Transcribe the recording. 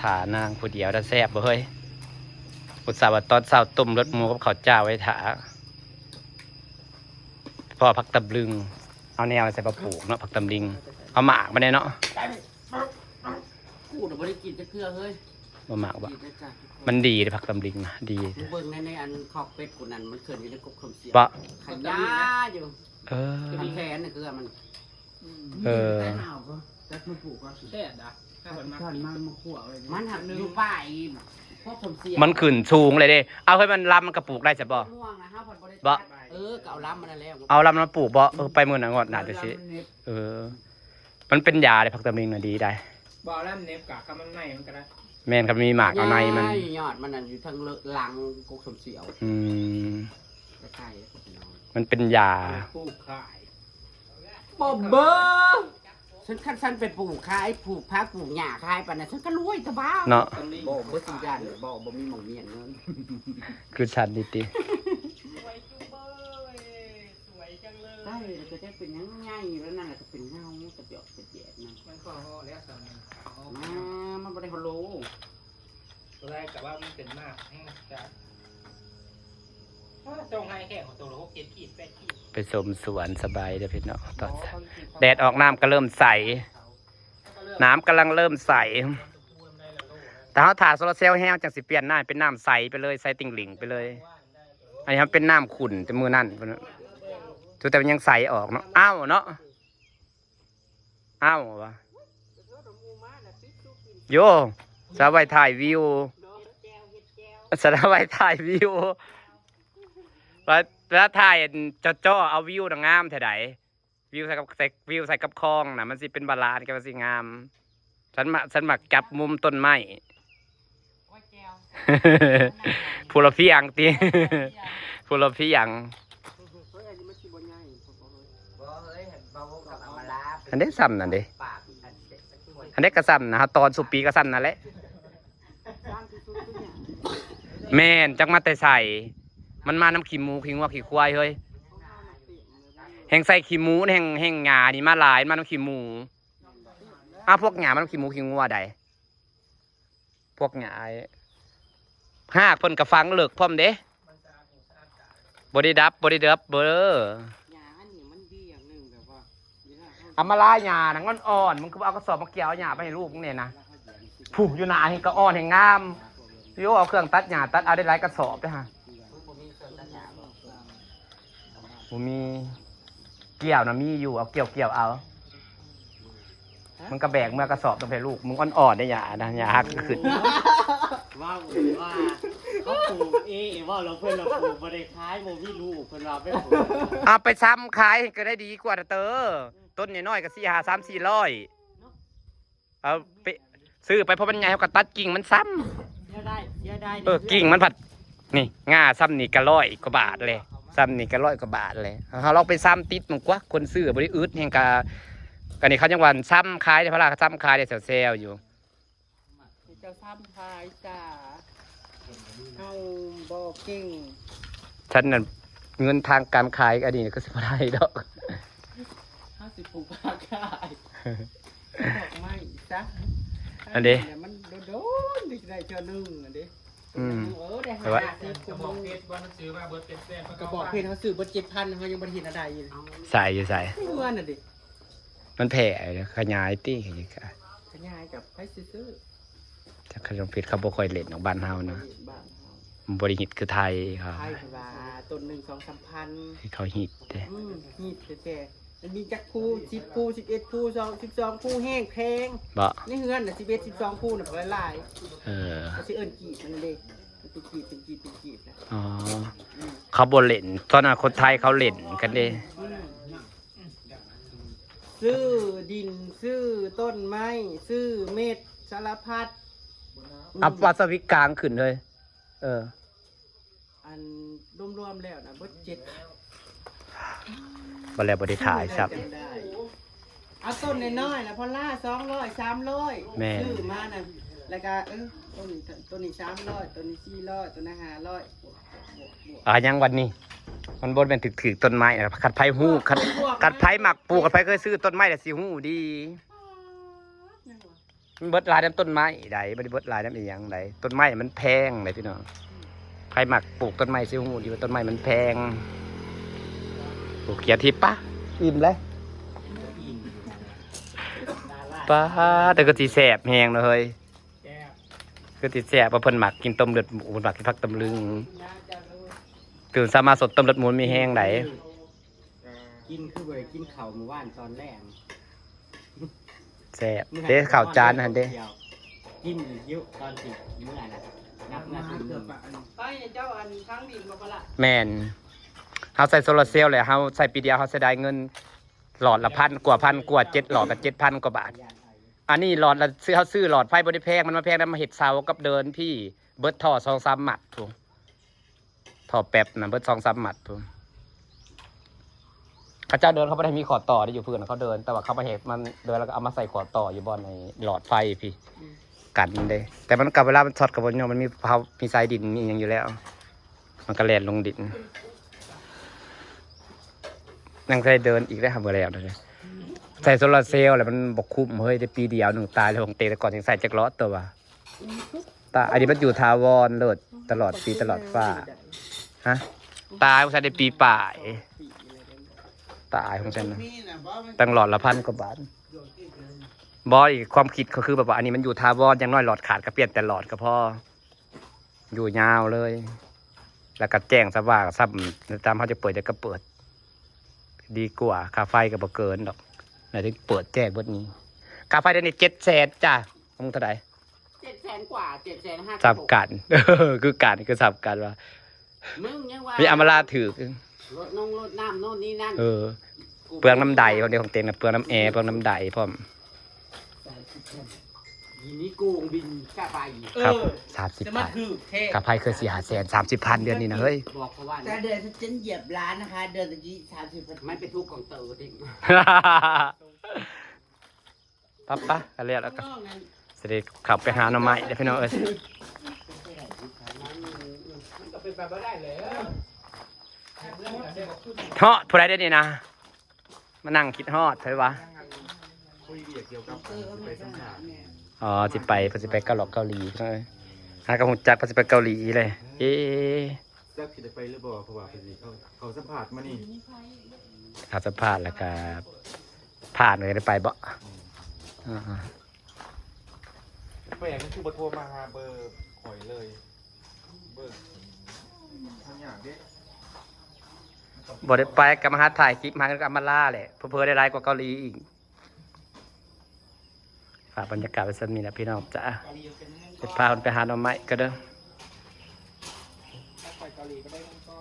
ถานางผู้เดียวแล้วแซ่บบ่เฮ้ยอุตส่าห์ว่าตอนเช้าต้มรสหมูกับข้าวเจ้าไว้ถาพ่อผักตำลึงเอาแนวใส่ปลาปลูกเนาะผักตำลึงเอาหมากมาเนี่ยเนาะกูน่ะบ่ได้กินจะเกลือเฮ้ยบ่หมากบ่มันดีเลยผักตำลึงนะดีเบิ่งในอันคอกเป็ดกูนั่นมันเกิดอยู่ในกบคำเสีย บ่ ขยะอยู่คือแทนน่ะคือมันแต่มันปลูกว่าแซ่บอ่ะถ้ามันมาคั่วไว้มันหักอยู่ป่ายพวกคำเสียมันขึ้นสูงเลยเด้เอาให้มันลำมันกระปลูกได้จ้ะบ่ม่วงนะฮะบ่ได้บ่ก็เอาลำมันแล้ว เอาลำมันปลูกบ่ไปมื้อนั้นงอดน่าจะสิมันเป็นยาเลยผักตำลึงน่ะดีได้บ่ลำเน็บกะคำมันในมันก็ได้แม่นครับมีหมากเอาในมันยอดมันนั่นอยู่ทางหลังกกสมเสียวใกล้มันเป็นยาปลูกขายบ่เบ้อฉันไปปลูกขายปลูกพักปลูกหญ้าขายปานนั้นฉันก็รวยตะบ้าเนาะบ่สิย่านบ่มีหม่องเมียนเงินคือฉันดิติสวยจุ๊บเบ้ยสวยจังเลยได้ก็จะเป็นยังไงแล้วนั่นก็เป็นเงากระเจาะกระแจกนะมันก็ฮอแล้วสั่งมันบ่ได้ฮอโลตัวแรกแต่ว่ามันเป็นมากแห้งจัดจงให้แค่ของตัวละ6 7 ขีด 8 ขีดไปชมสวนสบายเด้อพี่น้องตอนแดดออกน้ำก็เริ่มใสน้ำกำลังเริ่มใสแต่เขาถ่าโซลาเซลล์แห้งจังสิเปลี่ยนหน้าเป็นน้ำใสไปเลยใสติ่งหลิงไปเลยอันนี้มันเป็นน้ำขุ่นแต่มือนั่นแต่มันยังใสออกเนาะอ้าวเนาะอ้าววะโยสาวไว้ถ่ายวิวสาวไว้ถ่ายวิวแล้วถ่ายจ่อเอาวิวงามเท่าไหร่วิวใส่กับคลองนะมันสิเป็นบาลานซ์กันมันสิงามฉันมักจับมุมต้นไม้ผู้ละพี่ยังตีผู้ละพี่ยังอันนี้ซ้ำนั่นดิอันนี้กระซ้ำนะฮะตอนสุปีกระซ้ำนั่นแหละแม่นจังมาแต่ใส่มันมาน้ำขี้หมูขี้งัวขี้ควายเฮ้ยแห่งใส่ขี้หมูแห่งหงานี่มาหลายมาน้ำขี้หมูพวกหงามันน้ำขี้หมูขี้งัวใดพวกหงาหากเพิ่นกระฟังเลิกพร้อมเด้บริดับบเบอร์เอามาลายหญ้าหนังอ่อนมึงก็เอากระสอบมาเกี่ยวหญ้าไปให้ลูกมึงเนี่ยนะผูกอยู่หนาแห่งกระอ่อนแห่งงามโยเอาเครื่องตัดหญ้าตัดเอาได้หลายกระสอบด้วยฮะผมมีเกี่ยวนะมีอยู่เอาเกี่ยวเอามึงกระแบกเมื่อกระสอบต้องไปลูกมึงอ่อนๆได้หญ้านะหญ้าหักขึ้นว่าเขาปลูกว่าเราเพื่อนเราปลูกมาได้ขายโมมีลูกเพื่อนเราไม่ปลูกเอาไปซ้ำขายก็ได้ดีกว่าเตอต้นน้อยๆก็400-500-400เอาไปซื้อไปเพราะมันใหญ่เขาก็ตัดกิ่งมันซ้ำได้กิ่งมันผัดนี่ง่าซ้ำนี่ก็100 กว่าบาทเลยซ้ำนี่ก็100 กว่าบาทเลยเราไปซ้ำติดมันกว่าคนซื้อบริอึดแห่งกันนี่เขาจังหวัดซ้ำขายในพระราชซ้ำขายในเซลล์อยู่เจ้าซ้ำขายจ้าเอาบอกเก่งฉันนั่นเงินทางการขายอันนี้ก็สิบได้ดอก50 ปลูกผักขายดอกไม้จ้ะอันนี้มันโดนได้เจอหนึ่งอันนี้ได้50กระบอกเพชรว่ามันซื้อมาเบิร์ดเป็นแสนกระบอกเพชรเขาซื้อเบิร์ด7,000เขายังบริหินอะไรอยู่ใส่อยู่ใส่เงินน่ะดิมันแผ่ขยายตี้ขยายกับไผ่ซื้อจากขนมเพชรเขาบ่ค่อยเล่นของบ้านเฮานะบริหิตคือไทยครับไทยว่าต้น1-2-3 พันเขาหิตเด้หิตแต่มันมีจักคู่10 คู่ 11 คู่ 12 คู่แห้งแพงบ่นี่เฮือนน่ะ11 12 คู่น่ะหลายสิเอิ้นกีบมันเด้เป็นกีบนะอ๋อเขาบ่เล่นตอนนั้นคนไทยเขาเล่นกันเด้ซื้อดินซื้อต้นไม้ซื้อเม็ดสารพัดอัพวาสวิกลางขึ้นเลยอันรวมๆแล้วนะเบิด7บ่แล้วบ่ได้ขายครับเอาต้นน้อยๆนะพอล่า200 300ซื้อมาน่ะแล้วก็ต้นนี้300ต้นนี้400ต้นนี้500ยังวันนี้มันบนเป็นถึกต้นไม้นะขัดไผ่หู้ขัดไผ่หมักปลูกขัดไผ่เคยซื้อต้นไม้แต่สิหู้ดี มันเบิดหลายน้ำต้นไม้ใดบ่ได้เบิดหลายน้ำอีหยังใดต้นไม้มันแพงเลยพี่น้องใครมักปลูกต้นไม้สิฮู้ดีว่าต้นไม้มันแพงปลูกเกียรติปะอิ่มเลยป้าแต่ก็สิแซ่บแฮงเลย แก้ว คือติดแซ่บว่าเพิ่นมักกินต้มเลือดหมูเพิ่นมักกินผักตำลึงตื่นสามารถสดต้มเลือดหมูมีแห้งได กินคือเว้ยกินข้าวเมื่อวานตอนแรก แซ่บเด้ข้าวจานนั่นเด้ กินอีกเยอะตอนสิเมื่อน่ะนับนาทีนึงไปเจ้าอันครั้งบินมาปะละ แม่นเฮาใส่โซลาร์เซลล์เลยเฮาใส่ปีเดียวเฮาเสียดายเงินหลอดละ1,000 กว่า7หลอดก็ 7,000 กว่าบาท อันนี้หลอดละซื้อหลอดไฟบ่ได้แพงมันมาแพงนำมาเฮ็ดเสากับเดินพี่เบิดท่อ 2-3 หมัดพู้ท่อแป๊บน่ะเบิด 2-3 หมัดพู้เขาเจ้าเดินเขาบ่ได้มีขอต่อได้อยู่เพิ่นเขาเดินแต่ว่าเขามาเฮ็ดมันเดินแล้วก็เอามาใส่ขอต่ออยู่บ่ในหลอดไฟพี่กันเด้แต่มันกับเวลามันช็อตกับบ่ยอมมันมีเผามีทรายดินมีหยังอยู่แล้ว มันก็แล่นลงดินยังใส่เดินอีกได้ครับบ่แล้วเลยใส่โซลาร์เซลล์แล้วมันบ่คุ้มเฮ้ยได้ปีเดียวหนึงตายแล้วของเตแต่ก่อนยังใส่จักล้อตัวว่าตาอันนี้มันอยู่ถาวรเลิศตลอดปีตลอดฟ้าฮะตายของฉันได้ปีป่ายตายของฉันนะตั้งหลอดละ1,000 กว่าบาทบอยความคิดก็คือแบบว่าอันนี้มันอยู่ถาวรอย่างน้อยหลอดขาดก็เปลี่ยนแต่หลอดก็พออยู่ยาวเลย แล้วก็แจ้งสว่างซ้ำตามเขาจะเปิดก็เปิด ดีกว่าค่าไฟก็บ่เกินดอกไหนถึงเปิดแจ้งเบิดนี้ค่าไฟเดือนนี้700,000จ้ะมึงเท่าไหร่ 700,000 กว่า 750,000 สับกัน คือกันคือสับกันว่า มึงยังว่า มีอำมาลาถือ รถน้ำโน่นนี่นั่น เปลืองน้ำใดบางทีของเต็มนะเปลืองน้ำแอร์เปลืองน้ำใดพร้อม ยีนี้โกงบินค่าไฟ ครับ จะมา 30,000 ถือเท่ ค่าไฟเคย4-500,000 30,000 เดือนนี้นะเฮ้ย บอกเขาว่า แต่เดือนฉันเหยียบร้านนะคะ เดือนตะกี้30 มันเป็นทุกข์ของเต๋อจริง ปั๊บก็เรียกแล้วก็สิได้ขับไปหาหน่อไม้เด้อพี่น้องเอ้ย มันก็เป็นไปไม่ได้เลย ฮอดผู้ใดได้นี่นะมานั่งคิดฮอดเฮ้ยวะ คุยเกี่ยวกับไปสัมผัส อ๋อสิไปเพิ่นสิไปเกาหลีพี่น้องเอ้ยหากระหุ่นจักเพิ่นสิไปเกาหลีเลยเอ๊ะ เจ้าคิดจะไปหรือบ่เพราะว่าเป็นเขาสัมผัสมานี่ ถ้าจะผ่านแล้วก็ผ่านเลยได้ไปบ่อ่า แปลกมันคือบทโทรมาหาเบอร์ข่อยเลย เบอร์มันอยากเด้ บ่ได้ไปกับมาหาถ่ายคลิปมากับมาล่าแหละเพิ่นได้หลายกว่าเกาหลีอีกฝากบรรยากาศไว้ซั่นนี้นะพี่น้องจ้ะจะพาคนไปหาหน่อไม้ก็เด้อ ไปเกาหลีก็ได้ก็